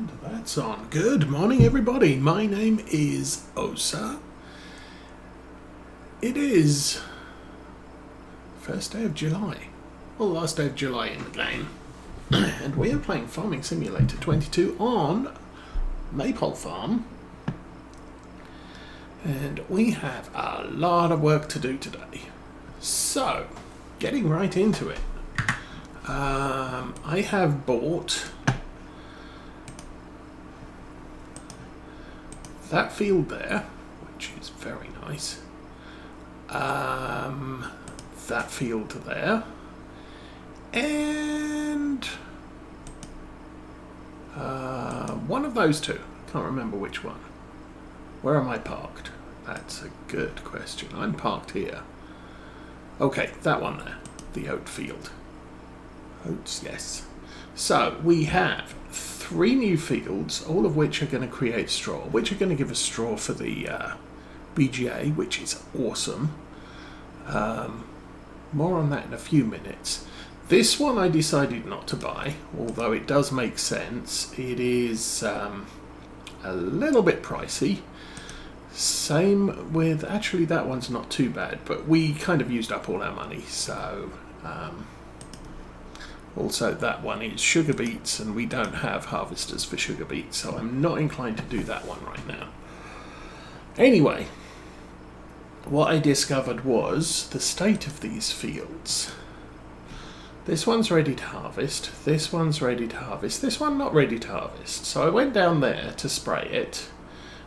And that's on. Good morning, everybody. My name is Osa. It is first day of July, or last day of July in the game, and we are playing Farming Simulator 22 on Maypole Farm, and we have a lot of work to do today. So, getting right into it. I have bought that field there, which is very nice. That field there, and one of those two. Can't remember which one. Where am I parked? That's a good question. I'm parked here. Okay, that one there, the oat field. Oats, yes. So we have 3 new fields, all of which are going to create straw, which are going to give us straw for the BGA, which is awesome. More on that in a few minutes. This one I decided not to buy, although it does make sense. It is a little bit pricey. Same with, actually that one's not too bad, but we kind of used up all our money, so also that one is sugar beets, and we don't have harvesters for sugar beets, so I'm not inclined to do that one right now. Anyway, what I discovered was the state of these fields. This one's ready to harvest, this one's ready to harvest, this one not ready to harvest. So I went down there to spray it,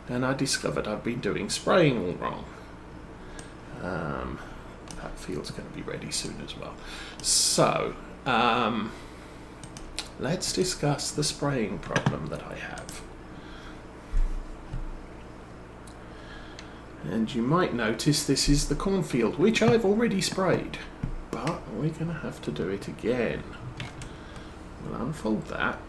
and I discovered I've been doing spraying all wrong. That field's going to be ready soon as well. So, let's discuss the spraying problem that I have. And you might notice this is the cornfield, which I've already sprayed, but we're going to have to do it again. We'll unfold that.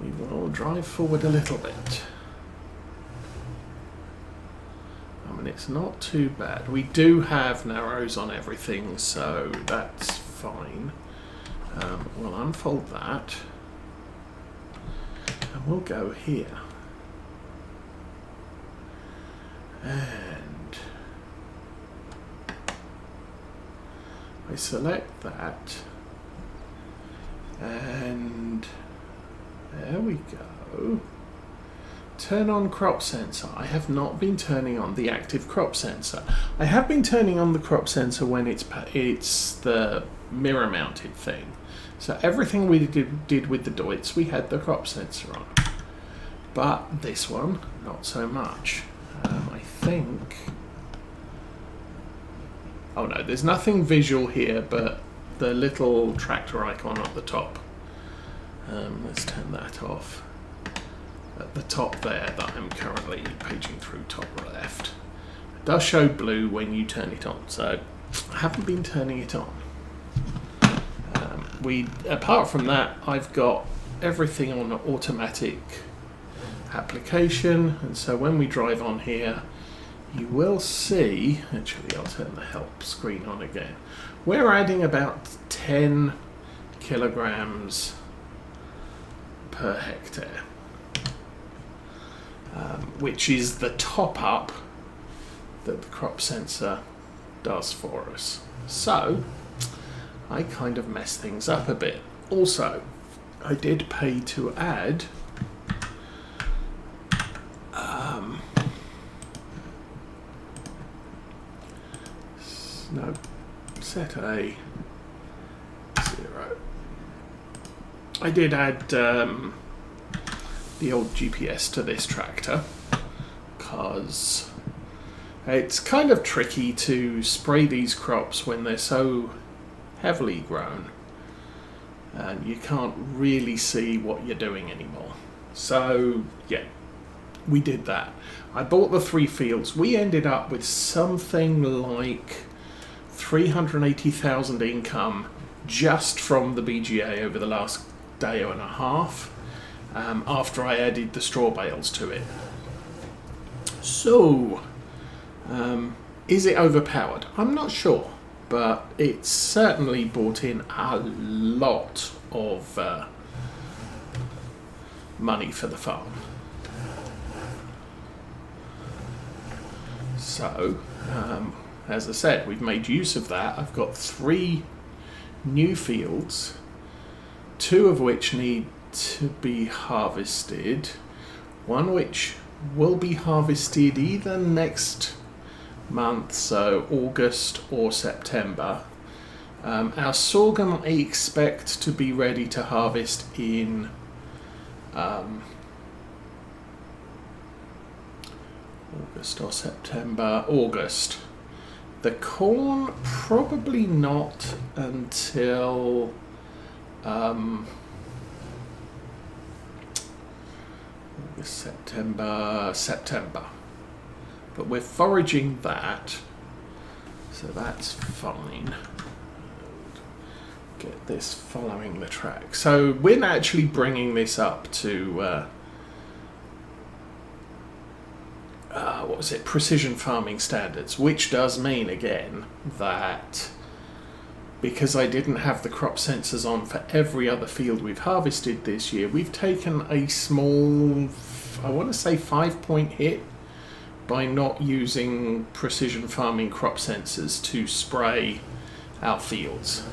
We will drive forward a little bit. I mean, it's not too bad. We do have narrows on everything, so that's fine. We'll unfold that, and we'll go here. And I select that, and there we go. Turn on crop sensor. I have not been turning on the active crop sensor. I have been turning on the crop sensor when it's the mirror mounted thing. So everything we did with the Deutz, we had the crop sensor on. But this one, not so much. I think... Oh no, there's nothing visual here but the little tractor icon at the top. Let's turn that off. At the top there that I'm currently paging through, top left. It does show blue when you turn it on, so I haven't been turning it on. Apart from that, I've got everything on automatic application, and so when we drive on here, you will see, actually I'll turn the help screen on again, we're adding about 10 kilograms per hectare, which is the top up that the crop sensor does for us. So I kind of messed things up a bit. Also, I did pay to add set A 0. I did add the old GPS to this tractor because it's kind of tricky to spray these crops when they're so heavily grown and you can't really see what you're doing anymore. So yeah, we did that. I bought the 3 fields. We ended up with something like 380,000 income just from the BGA over the last day and a half, after I added the straw bales to it. So, is it overpowered? I'm not sure, but it's certainly brought in a lot of money for the farm. So, as I said, we've made use of that. I've got 3 new fields, 2 of which need to be harvested, 1 which will be harvested either next month, so August or September. Our sorghum I expect to be ready to harvest in August or September. August. The corn probably not until August, September. But we're foraging that, so that's fine. Get this following the track. So we're actually bringing this up to what was it? Precision farming standards, which does mean again that because I didn't have the crop sensors on for every other field we've harvested this year, we've taken a small, I want to say 5-point hit by not using precision farming crop sensors to spray our fields.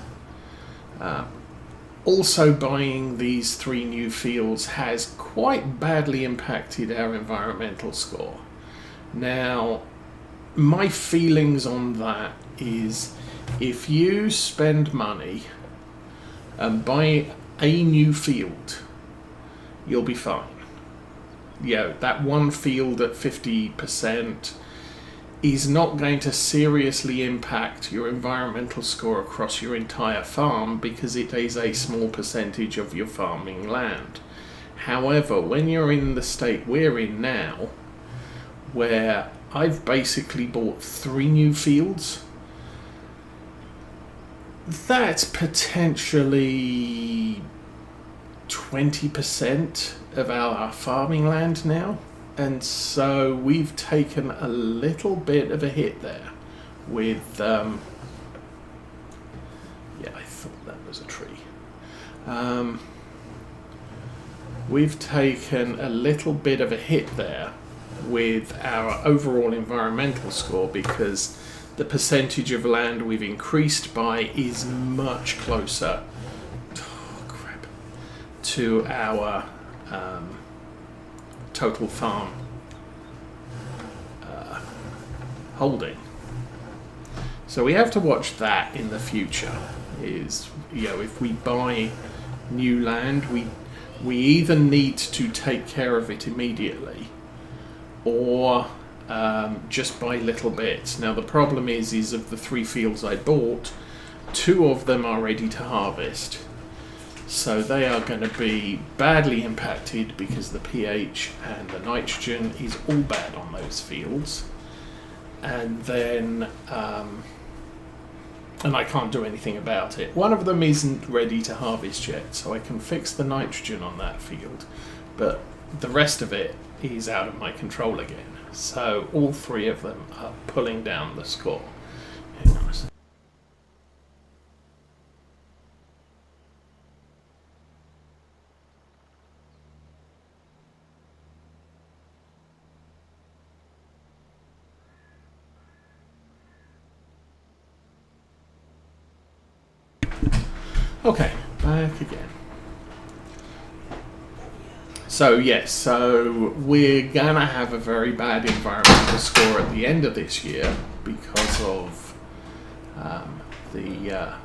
Also, buying these 3 new fields has quite badly impacted our environmental score. Now, my feelings on that is if you spend money and buy a new field, you'll be fine. That one field at 50% is not going to seriously impact your environmental score across your entire farm because it is a small percentage of your farming land. However, when you're in the state we're in now, where I've basically bought 3 new fields, that's potentially 20% of our farming land now. And so we've taken a little bit of a hit there with, I thought that was a tree. We've taken a little bit of a hit there with our overall environmental score because the percentage of land we've increased by is much closer to our total farm holding. So we have to watch that in the future. If we buy new land, we either need to take care of it immediately or just buy little bits. Now the problem is of the 3 fields I bought, 2 of them are ready to harvest. So they are going to be badly impacted because the pH and the nitrogen is all bad on those fields. And then, and I can't do anything about it. One of them isn't ready to harvest yet, so I can fix the nitrogen on that field. But the rest of it is out of my control again. So all 3 of them are pulling down the score. Hang on a second. Okay, back again. So yes, so we're gonna have a very bad environmental score at the end of this year because of the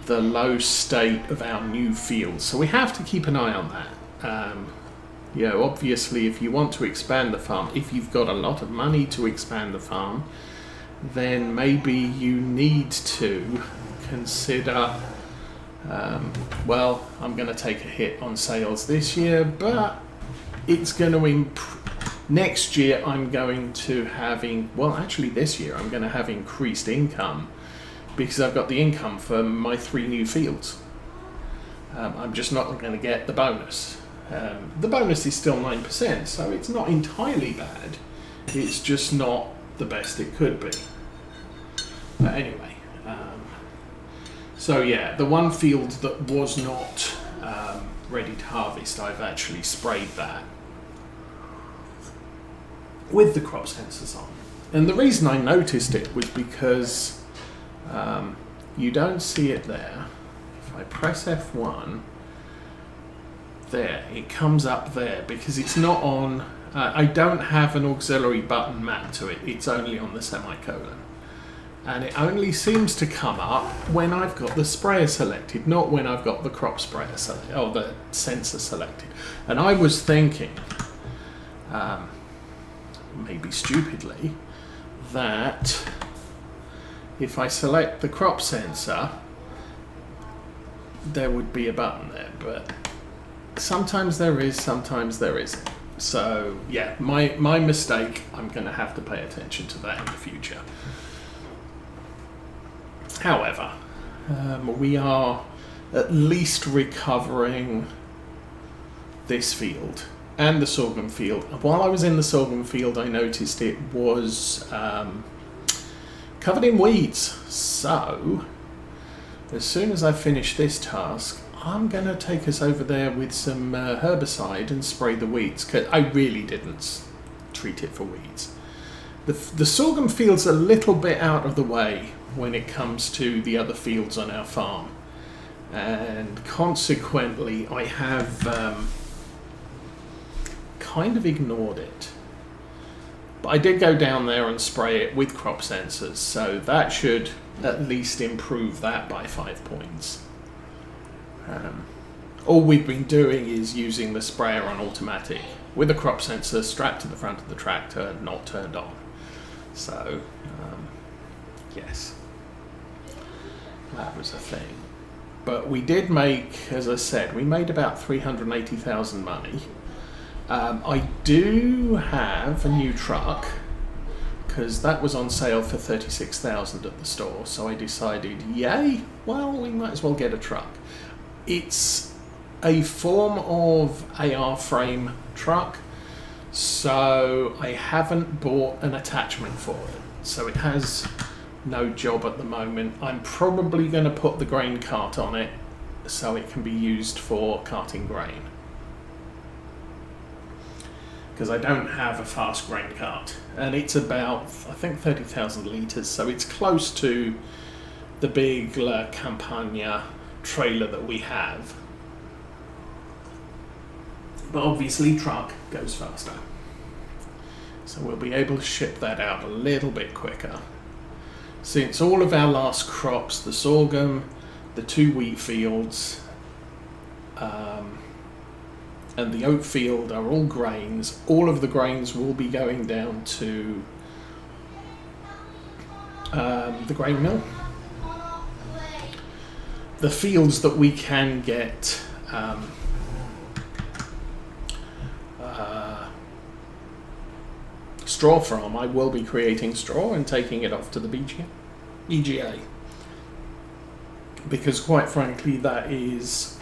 low state of our new fields. So we have to keep an eye on that. Obviously, if you want to expand the farm, if you've got a lot of money to expand the farm, then maybe you need to consider, I'm going to take a hit on sales this year, but it's going to next year I'm going to this year I'm going to have increased income because I've got the income for my 3 new fields. I'm just not going to get the bonus. The bonus is still 9%, so it's not entirely bad. It's just not the best it could be. But anyway. So yeah, the one field that was not ready to harvest, I've actually sprayed that with the crop sensors on. And the reason I noticed it was because you don't see it there. If I press F1, there, it comes up there because it's not on, I don't have an auxiliary button mapped to it, it's only on the semicolon. And it only seems to come up when I've got the sprayer selected, not when I've got the crop sprayer selected, or the sensor selected. And I was thinking, maybe stupidly, that if I select the crop sensor, there would be a button there, but sometimes there is, sometimes there isn't. So yeah, my mistake. I'm going to have to pay attention to that in the future. However, we are at least recovering this field and the sorghum field. While I was in the sorghum field, I noticed it was covered in weeds. So as soon as I finish this task, I'm going to take us over there with some herbicide and spray the weeds, because I really didn't treat it for weeds. The sorghum field's a little bit out of the way when it comes to the other fields on our farm, and consequently I have kind of ignored it. But I did go down there and spray it with crop sensors, so that should at least improve that by 5 points. All we've been doing is using the sprayer on automatic with a crop sensor strapped to the front of the tractor, not turned on. So yes, that was a thing. But we did make, as I said, we made about 380,000 money. I do have a new truck, because that was on sale for 36,000 at the store, so I decided, yay, well, we might as well get a truck. It's a form of AR frame truck, so I haven't bought an attachment for it, so it has no job at the moment. I'm probably going to put the grain cart on it so it can be used for carting grain, because I don't have a fast grain cart, and it's about, I think, 30,000 litres, so it's close to the big La Campagna trailer that we have. But obviously truck goes faster, so we'll be able to ship that out a little bit quicker. Since all of our last crops, the sorghum, the 2 wheat fields, and the oat field are all grains, all of the grains will be going down to the grain mill. The fields that we can get straw from, I will be creating straw and taking it off to the BGA, because quite frankly that is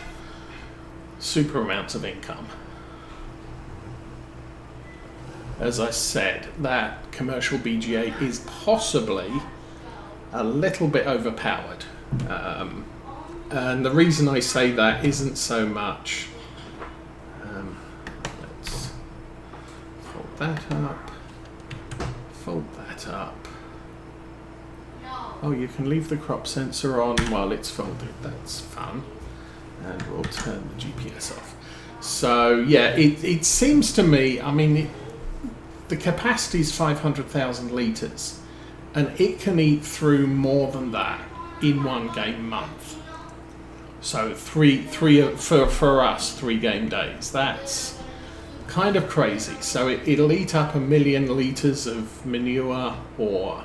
super amounts of income. As I said, that commercial BGA is possibly a little bit overpowered. And the reason I say that isn't so much, let's fold that up. Oh, you can leave the crop sensor on while it's folded, that's fun. And we'll turn the GPS off. So yeah, it seems to me, I mean, the capacity is 500,000 litres, and it can eat through more than that in one game month. So for us, 3 game days. That's kind of crazy. So it'll eat up 1 million litres of manure or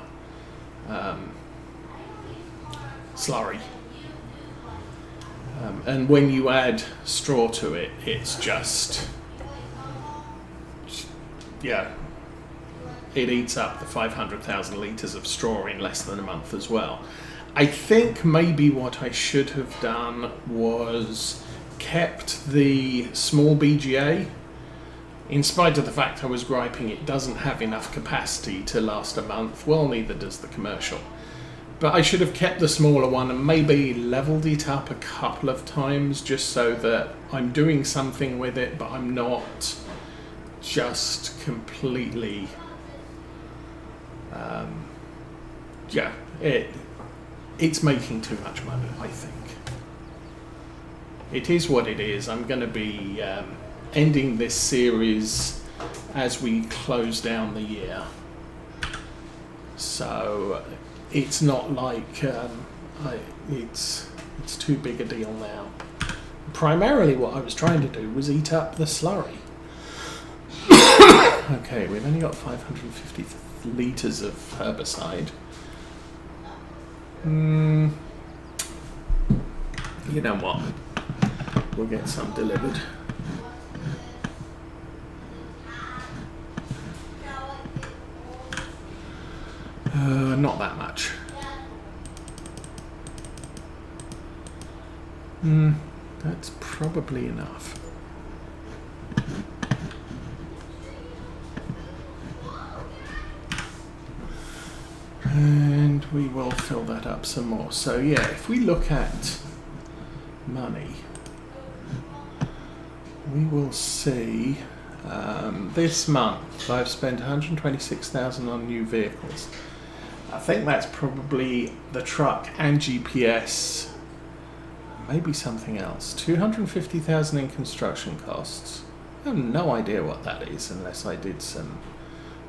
slurry. And when you add straw to it, it's just, yeah, it eats up the 500,000 litres of straw in less than a month as well. I think maybe what I should have done was kept the small BGA, in spite of the fact I was griping it doesn't have enough capacity to last a month. Well, neither does the commercial. But I should have kept the smaller one and maybe leveled it up a couple of times just so that I'm doing something with it, but I'm not just completely... yeah, it's making too much money, I think. It is what it is. I'm going to be ending this series as we close down the year. So it's not like it's too big a deal now. Primarily what I was trying to do was eat up the slurry. Okay, we've only got 550 litres of herbicide. You know what? We'll get some delivered. Not that much. That's probably enough. And we will fill that up some more. So yeah, if we look at money, we will see this month I've spent 126,000 on new vehicles. I think that's probably the truck and GPS, maybe something else. 250,000 in construction costs. I have no idea what that is unless I did some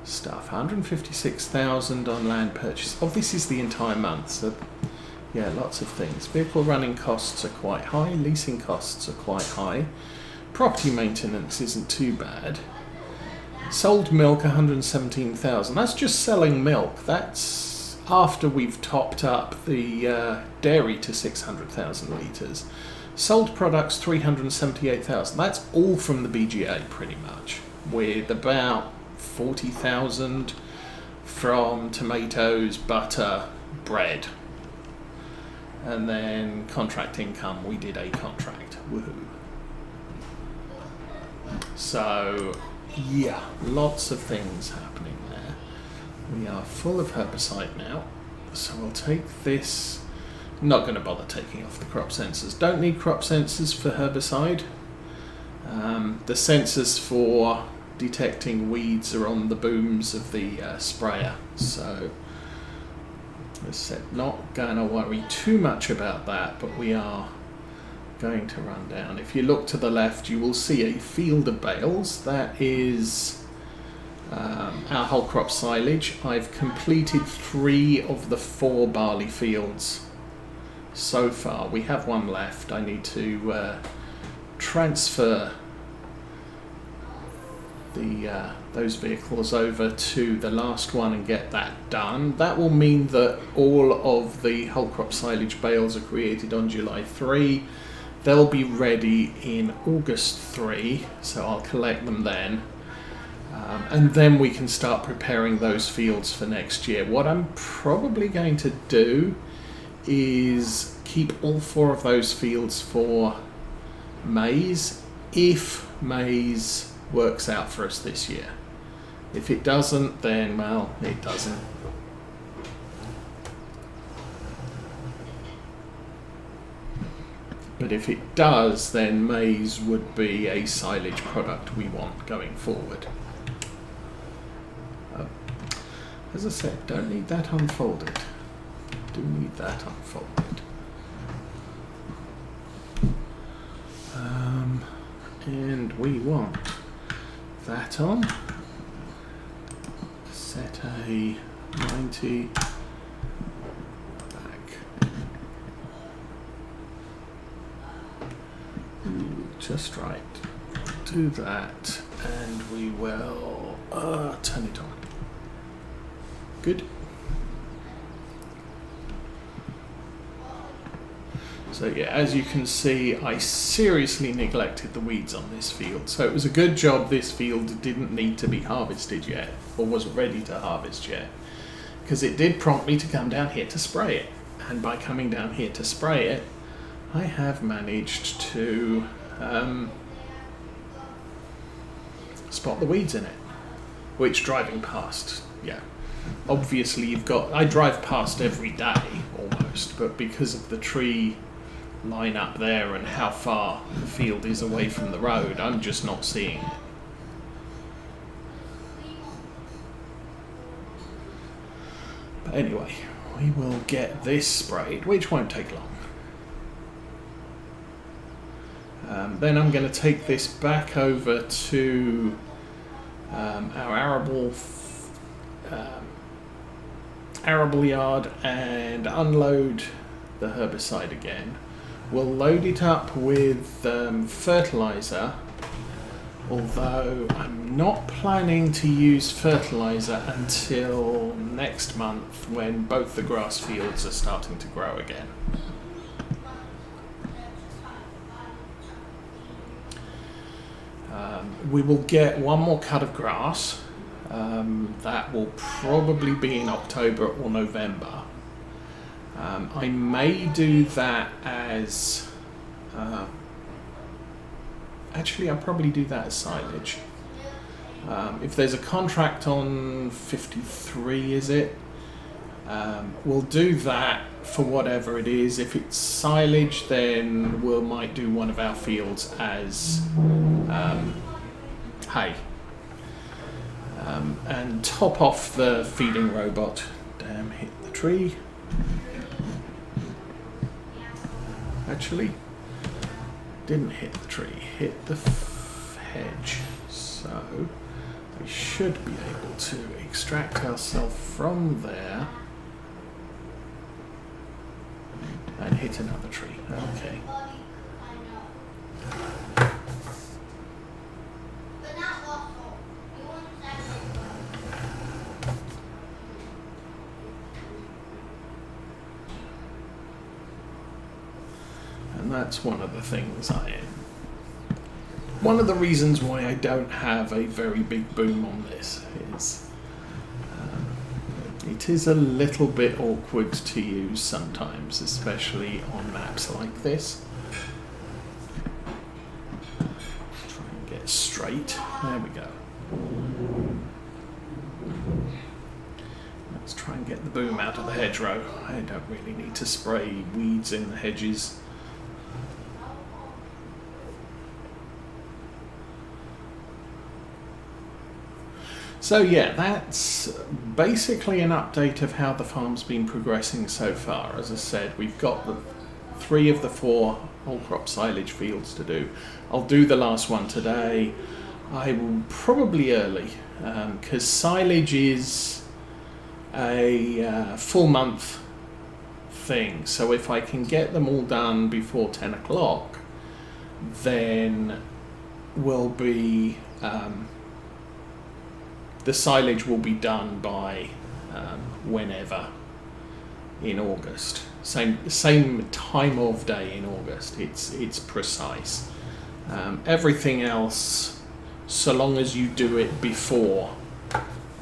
stuff. 156,000 on land purchase. Oh, this is the entire month, so yeah, lots of things. Vehicle running costs are quite high, leasing costs are quite high. Property maintenance isn't too bad. Sold milk 117,000. That's just selling milk. That's after we've topped up the dairy to 600,000 litres. Sold products 378,000. That's all from the BGA pretty much, with about 40,000 from tomatoes, butter, bread. And then contract income, we did a contract. Woohoo. So yeah, lots of things happening there. We are full of herbicide now, so we'll take this. Not going to bother taking off the crop sensors. Don't need crop sensors for herbicide. The sensors for detecting weeds are on the booms of the sprayer, so as I said, not going to worry too much about that, but we are going to run down. If you look to the left, you will see a field of bales. That is our whole crop silage. I've completed 3 of the 4 barley fields so far. We have one left. I need to transfer those vehicles over to the last one and get that done. That will mean that all of the whole crop silage bales are created on July 3. They'll be ready in August 3, so I'll collect them then. And then we can start preparing those fields for next year. What I'm probably going to do is keep all 4 of those fields for maize, if maize works out for us this year. If it doesn't, then, well, it doesn't. But if it does, then maize would be a silage product we want going forward. As I said, don't need that unfolded. Do need that unfolded. And we want that on. Set a 90 back. Just right. Do that, and we will turn it on. Good. So yeah, as you can see, I seriously neglected the weeds on this field. So it was a good job this field didn't need to be harvested yet, or wasn't ready to harvest yet, because it did prompt me to come down here to spray it. And by coming down here to spray it, I have managed to spot the weeds in it, which driving past, yeah. Obviously I drive past every day, August, but because of the tree line up there and how far the field is away from the road, I'm just not seeing it. But anyway, we will get this sprayed, which won't take long. Then I'm going to take this back over to our arable yard and unload the herbicide again. We'll load it up with fertilizer, although I'm not planning to use fertilizer until next month when both the grass fields are starting to grow again. We will get one more cut of grass. That will probably be in October or November. I may do that as... actually, I'll probably do that as silage. If there's a contract on 53, is it? We'll do that for whatever it is. If it's silage, then we might do one of our fields as hay. And top off the feeding robot. Damn, hit the tree. Actually, didn't hit the tree, hit the hedge. So we should be able to extract ourselves from there and hit another tree. Okay. And that's one of the things one of the reasons why I don't have a very big boom on this is it is a little bit awkward to use sometimes, especially on maps like this. Try and get straight. There we go. Let's try and get the boom out of the hedgerow. I don't really need to spray weeds in the hedges. So yeah, that's basically an update of how the farm's been progressing so far. As I said, we've got the 3 of the 4 whole crop silage fields to do. I'll do the last one today. I will probably early, because silage is a full month thing. So if I can get them all done before 10 o'clock, then we'll be... the silage will be done by whenever in August. Same time of day in August. It's precise. Everything else, so long as you do it before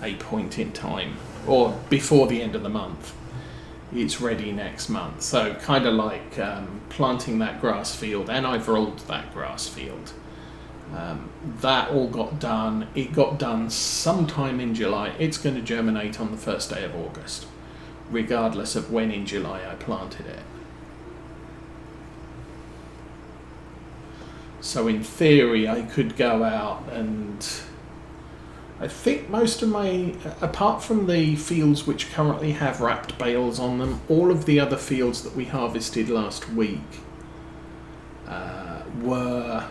a point in time or before the end of the month, it's ready next month. So kind of like planting that grass field, and I've rolled that grass field. That all got done. It got done sometime in July. It's going to germinate on the first day of August, regardless of when in July I planted it. So in theory, I could go out and I think most of my, apart from the fields which currently have wrapped bales on them, all of the other fields that we harvested last week were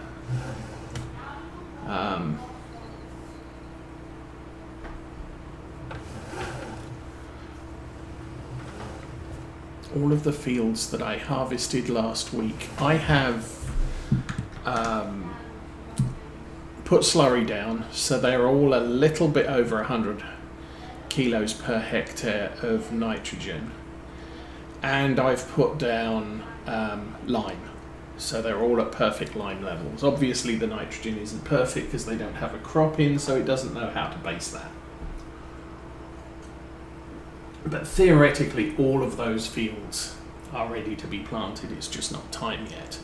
all of the fields that I harvested last week, I have put slurry down, so they're all a little bit over 100 kilos per hectare of nitrogen, and I've put down lime, so they're all at perfect lime levels. Obviously the nitrogen isn't perfect because they don't have a crop in, so it doesn't know how to base that. But theoretically, all of those fields are ready to be planted. It's just not time yet.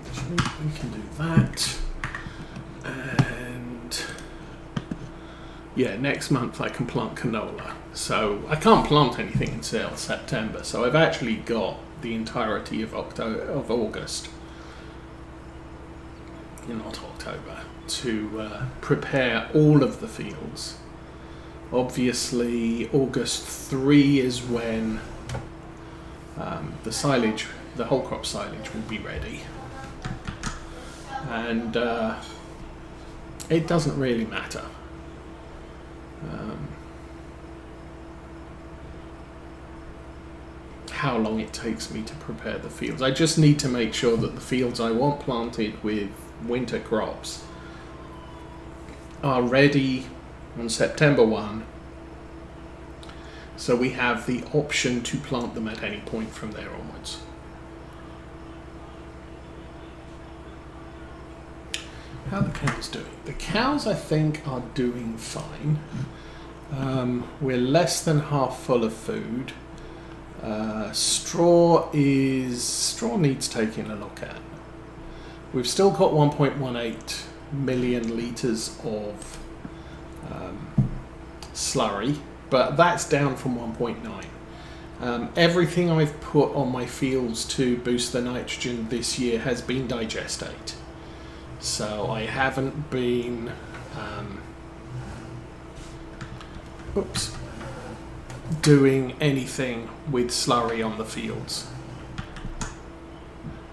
Actually, we can do that. And yeah, next month I can plant canola. So I can't plant anything until September. So I've actually got the entirety of August, not October, to prepare all of the fields. Obviously, August 3 is when the silage, the whole crop silage, will be ready. And it doesn't really matter. How long it takes me to prepare the fields. I just need to make sure that the fields I want planted with winter crops are ready on September 1, so we have the option to plant them at any point from there onwards. How are the cows doing? The cows, I think, are doing fine. We're less than half full of food. Straw needs taking a look at. We've still got 1.18 million litres of slurry, but that's down from 1.9. Everything I've put on my fields to boost the nitrogen this year has been digestate. So I haven't been doing anything with slurry on the fields,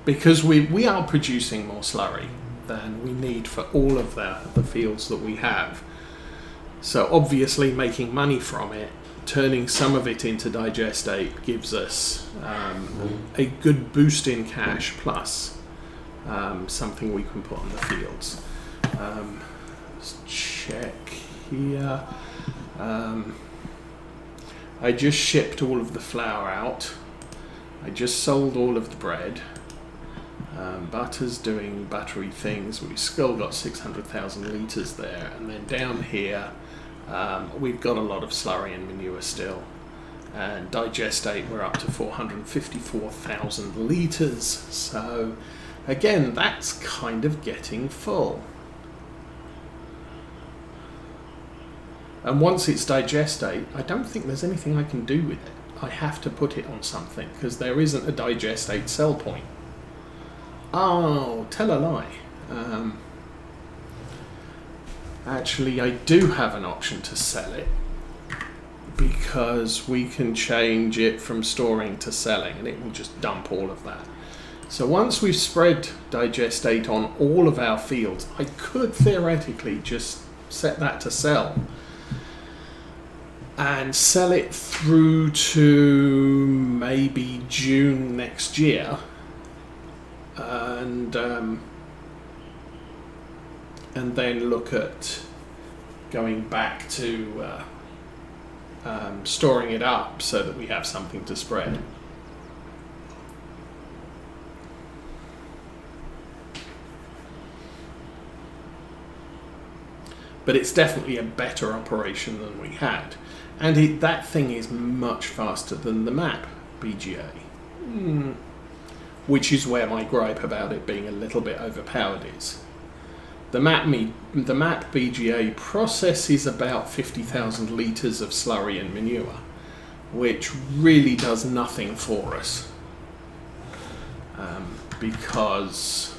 because we are producing more slurry than we need for all of the fields that we have. So obviously making money from it, turning some of it into digestate, gives us a good boost in cash, plus something we can put on the fields. Let's check here. I just shipped all of the flour out. I just sold all of the bread. Butter's doing buttery things. We've still got 600,000 litres there. And then down here, we've got a lot of slurry and manure still. And digestate, we're up to 454,000 litres. So again, that's kind of getting full. And once it's digestate, I don't think there's anything I can do with it. I have to put it on something, because there isn't a digestate sell point. Oh, tell a lie. Actually, I do have an option to sell it, because we can change it from storing to selling, and it will just dump all of that. So once we've spread digestate on all of our fields, I could theoretically just set that to sell and sell it through to maybe June next year, and then look at going back to storing it up so that we have something to spread. But it's definitely a better operation than we had. And that thing is much faster than the MAP BGA. Which is where my gripe about it being a little bit overpowered is. The MAP BGA processes about 50,000 litres of slurry and manure, which really does nothing for us. Because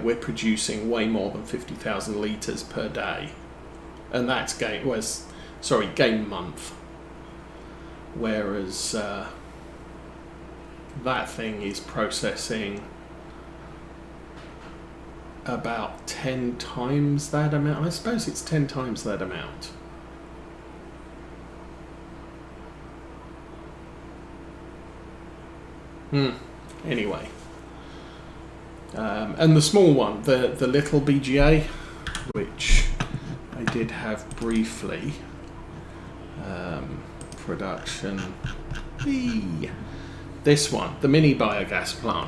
we're producing way more than 50,000 litres per day, and that's game month. Whereas that thing is processing about 10 times that amount. I suppose it's 10 times that amount. Anyway. And the small one, the little BGA, which I did have briefly, production, this one, the mini biogas plant.